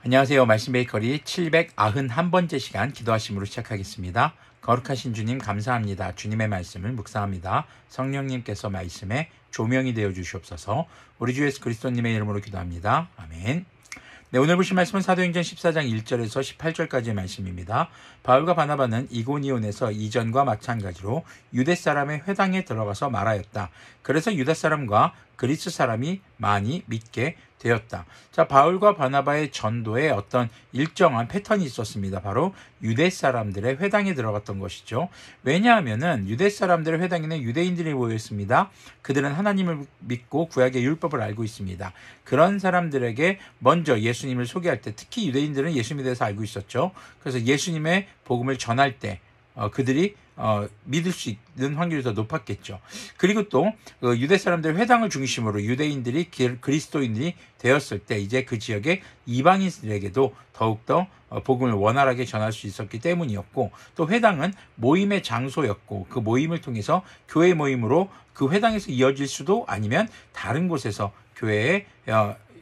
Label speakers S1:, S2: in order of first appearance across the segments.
S1: 안녕하세요. 말씀 베이커리 791번째 시간 기도하심으로 시작하겠습니다. 거룩하신 주님 감사합니다. 주님의 말씀을 묵상합니다. 성령님께서 말씀에 조명이 되어 주시옵소서. 우리 주 예수 그리스도님의 이름으로 기도합니다. 아멘. 네, 오늘 보신 말씀은 사도행전 14장 1절에서 18절까지의 말씀입니다. 바울과 바나바는 이고니온에서 이전과 마찬가지로 유대 사람의 회당에 들어가서 말하였다. 그래서 유다 사람과 그리스 사람이 많이 믿게 되었다. 자, 바울과 바나바의 전도에 어떤 일정한 패턴이 있었습니다. 바로 유대 사람들의 회당에 들어갔던 것이죠. 왜냐하면은 유대 사람들의 회당에는 유대인들이 모여 있습니다. 그들은 하나님을 믿고 구약의 율법을 알고 있습니다. 그런 사람들에게 먼저 예수님을 소개할 때, 특히 유대인들은 예수님에 대해서 알고 있었죠. 그래서 예수님의 복음을 전할 때 그들이 믿을 수 있는 확률이 더 높았겠죠. 그리고 또 유대 사람들 회당을 중심으로 유대인들이 그리스도인들이 되었을 때 이제 그 지역의 이방인들에게도 더욱더 복음을 원활하게 전할 수 있었기 때문이었고, 또 회당은 모임의 장소였고 그 모임을 통해서 교회 모임으로 그 회당에서 이어질 수도 아니면 다른 곳에서 교회의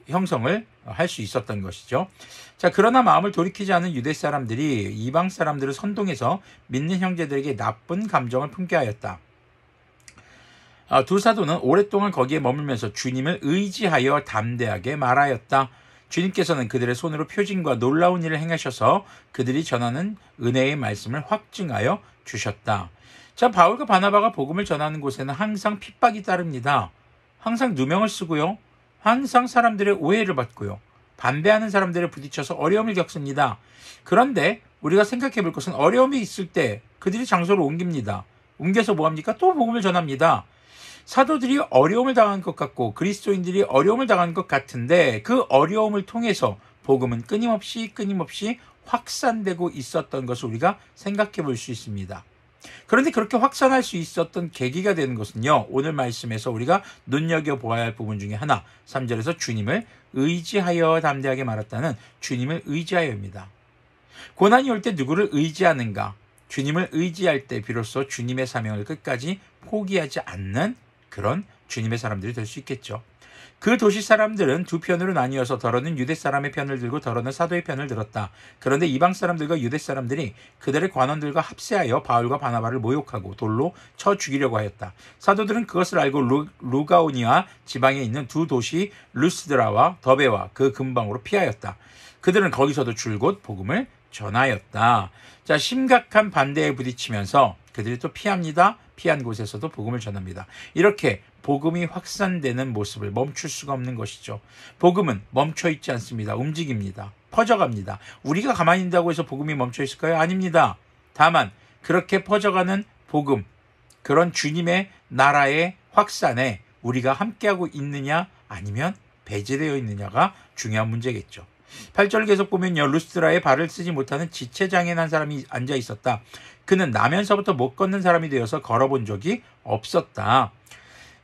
S1: 형성을 할 수 있었던 것이죠. 자, 그러나 마음을 돌이키지 않은 유대 사람들이 이방 사람들을 선동해서 믿는 형제들에게 나쁜 감정을 품게 하였다. 두 사도는 오랫동안 거기에 머물면서 주님을 의지하여 담대하게 말하였다. 주님께서는 그들의 손으로 표징과 놀라운 일을 행하셔서 그들이 전하는 은혜의 말씀을 확증하여 주셨다. 자, 바울과 바나바가 복음을 전하는 곳에는 항상 핍박이 따릅니다. 항상 누명을 쓰고요. 항상 사람들의 오해를 받고요. 반대하는 사람들에 부딪혀서 어려움을 겪습니다. 그런데 우리가 생각해 볼 것은 어려움이 있을 때 그들이 장소를 옮깁니다. 옮겨서 뭐합니까? 또 복음을 전합니다. 사도들이 어려움을 당한 것 같고 그리스도인들이 어려움을 당한 것 같은데 그 어려움을 통해서 복음은 끊임없이 확산되고 있었던 것을 우리가 생각해 볼 수 있습니다. 그런데 그렇게 확산할 수 있었던 계기가 되는 것은요, 오늘 말씀에서 우리가 눈여겨보아야 할 부분 중에 하나, 3절에서 주님을 의지하여 담대하게 말했다는 주님을 의지하여입니다. 고난이 올 때 누구를 의지하는가? 주님을 의지할 때 비로소 주님의 사명을 끝까지 포기하지 않는 그런 주님의 사람들이 될 수 있겠죠. 그 도시 사람들은 두 편으로 나뉘어서 더러는 유대 사람의 편을 들고 더러는 사도의 편을 들었다. 그런데 이방 사람들과 유대 사람들이 그들의 관원들과 합세하여 바울과 바나바를 모욕하고 돌로 쳐 죽이려고 하였다. 사도들은 그것을 알고 루가오니아 지방에 있는 두 도시 루스드라와 더베와 그 근방으로 피하였다. 그들은 거기서도 줄곧 복음을 전하였다. 자, 심각한 반대에 부딪히면서 그들이 또 피합니다. 피한 곳에서도 복음을 전합니다. 이렇게 복음이 확산되는 모습을 멈출 수가 없는 것이죠. 복음은 멈춰 있지 않습니다. 움직입니다. 퍼져갑니다. 우리가 가만히 있다고 해서 복음이 멈춰 있을까요? 아닙니다. 다만 그렇게 퍼져가는 복음, 그런 주님의 나라의 확산에 우리가 함께하고 있느냐 아니면 배제되어 있느냐가 중요한 문제겠죠. 8절 계속 보면요, 루스드라에 발을 쓰지 못하는 지체장애 난 사람이 앉아 있었다. 그는 나면서부터 못 걷는 사람이 되어서 걸어본 적이 없었다.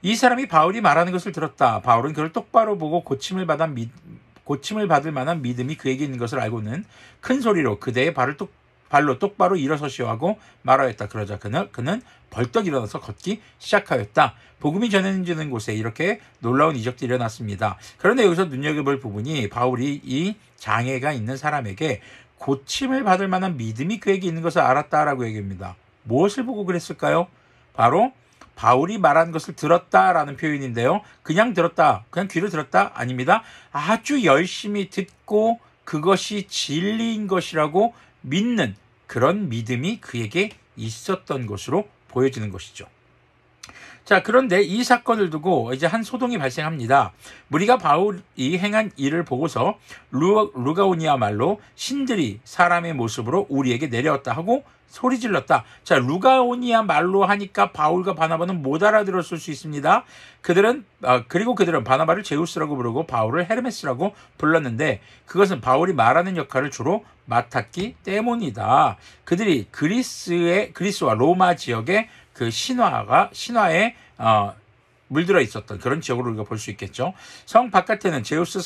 S1: 이 사람이 바울이 말하는 것을 들었다. 바울은 그를 똑바로 보고 고침을 받을 만한 믿음이 그에게 있는 것을 알고는 큰 소리로 그대의 발로 똑바로 일어서시오 하고 말하였다. 그러자 그는 벌떡 일어나서 걷기 시작하였다. 복음이 전해지는 곳에 이렇게 놀라운 이적들이 일어났습니다. 그런데 여기서 눈여겨볼 부분이 바울이 이 장애가 있는 사람에게 고침을 받을 만한 믿음이 그에게 있는 것을 알았다라고 얘기합니다. 무엇을 보고 그랬을까요? 바로 바울이 말한 것을 들었다라는 표현인데요. 그냥 들었다, 그냥 귀로 들었다? 아닙니다. 아주 열심히 듣고 그것이 진리인 것이라고 믿는 그런 믿음이 그에게 있었던 것으로 보여지는 것이죠. 자, 그런데 이 사건을 두고 이제 한 소동이 발생합니다. 무리가 바울이 행한 일을 보고서 루가오니아 말로 신들이 사람의 모습으로 우리에게 내려왔다 하고 소리 질렀다. 자, 루가오니아 말로 하니까 바울과 바나바는 못 알아들었을 수 있습니다. 그리고 그들은 바나바를 제우스라고 부르고 바울을 헤르메스라고 불렀는데 그것은 바울이 말하는 역할을 주로 맡았기 때문이다. 그들이 그리스와 로마 지역의 그 신화에 물들어 있었던 그런 지역으로 우리가 볼 수 있겠죠. 성 바깥에는 제우스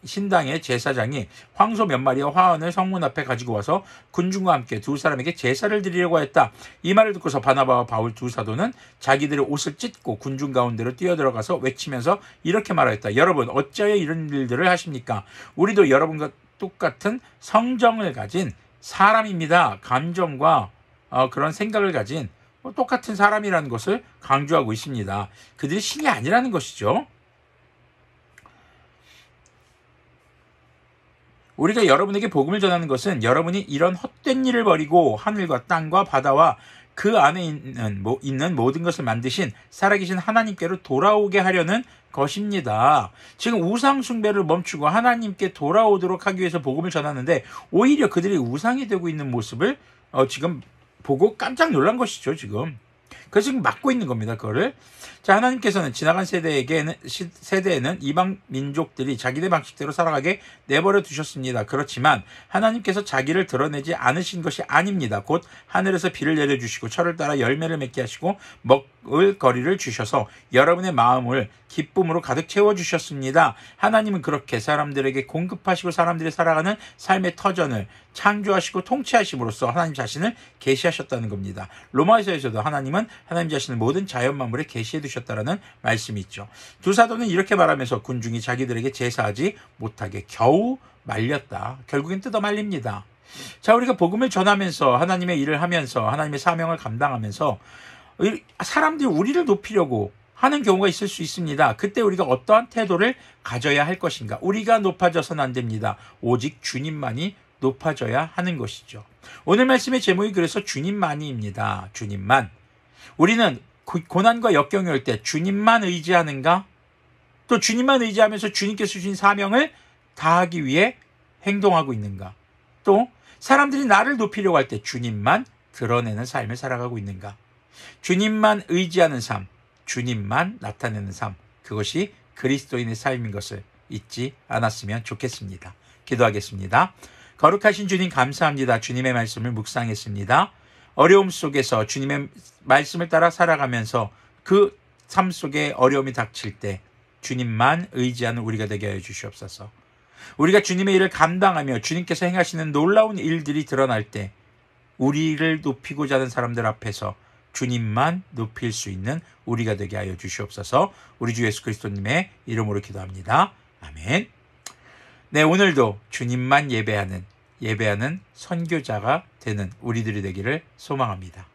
S1: 신당의 제사장이 황소 몇 마리와 화환을 성문 앞에 가지고 와서 군중과 함께 두 사람에게 제사를 드리려고 했다. 이 말을 듣고서 바나바와 바울 두 사도는 자기들의 옷을 찢고 군중 가운데로 뛰어들어가서 외치면서 이렇게 말하였다. 여러분, 어찌하여 이런 일들을 하십니까? 우리도 여러분과 똑같은 성정을 가진 사람입니다. 감정과 그런 생각을 가진 똑같은 사람이라는 것을 강조하고 있습니다. 그들이 신이 아니라는 것이죠. 우리가 여러분에게 복음을 전하는 것은 여러분이 이런 헛된 일을 버리고 하늘과 땅과 바다와 그 안에 있는 모든 것을 만드신 살아계신 하나님께로 돌아오게 하려는 것입니다. 지금 우상 숭배를 멈추고 하나님께 돌아오도록 하기 위해서 복음을 전하는데 오히려 그들이 우상이 되고 있는 모습을 지금 보고 깜짝 놀란 것이죠. 지금. 그래서 지금 막고 있는 겁니다. 그거를. 자, 하나님께서는 지나간 세대에는 이방 민족들이 자기네 방식대로 살아가게 내버려 두셨습니다. 그렇지만 하나님께서 자기를 드러내지 않으신 것이 아닙니다. 곧 하늘에서 비를 내려주시고 철을 따라 열매를 맺게 하시고 먹을 거리를 주셔서 여러분의 마음을 기쁨으로 가득 채워주셨습니다. 하나님은 그렇게 사람들에게 공급하시고 사람들이 살아가는 삶의 터전을 창조하시고 통치하심으로써 하나님 자신을 계시하셨다는 겁니다. 로마서에서도 하나님은 하나님 자신을 모든 자연 만물에 계시해 두셨다라는 말씀이 있죠. 두 사도는 이렇게 말하면서 군중이 자기들에게 제사하지 못하게 겨우 말렸다. 결국엔 뜯어 말립니다. 자, 우리가 복음을 전하면서 하나님의 일을 하면서 하나님의 사명을 감당하면서 사람들이 우리를 높이려고 하는 경우가 있을 수 있습니다. 그때 우리가 어떠한 태도를 가져야 할 것인가? 우리가 높아져서는 안 됩니다. 오직 주님만이 높아져야 하는 것이죠. 오늘 말씀의 제목이 그래서 주님만이입니다. 주님만. 우리는 고난과 역경이 올 때 주님만 의지하는가? 또 주님만 의지하면서 주님께서 주신 사명을 다하기 위해 행동하고 있는가? 또 사람들이 나를 높이려고 할 때 주님만 드러내는 삶을 살아가고 있는가? 주님만 의지하는 삶, 주님만 나타내는 삶, 그것이 그리스도인의 삶인 것을 잊지 않았으면 좋겠습니다. 기도하겠습니다. 거룩하신 주님 감사합니다. 주님의 말씀을 묵상했습니다. 어려움 속에서 주님의 말씀을 따라 살아가면서 그 삶 속에 어려움이 닥칠 때 주님만 의지하는 우리가 되게 하여 주시옵소서. 우리가 주님의 일을 감당하며 주님께서 행하시는 놀라운 일들이 드러날 때 우리를 높이고자 하는 사람들 앞에서 주님만 높일 수 있는 우리가 되게 하여 주시옵소서. 우리 주 예수 그리스도님의 이름으로 기도합니다. 아멘. 네, 오늘도 주님만 예배하는 선교자가 되는 우리들이 되기를 소망합니다.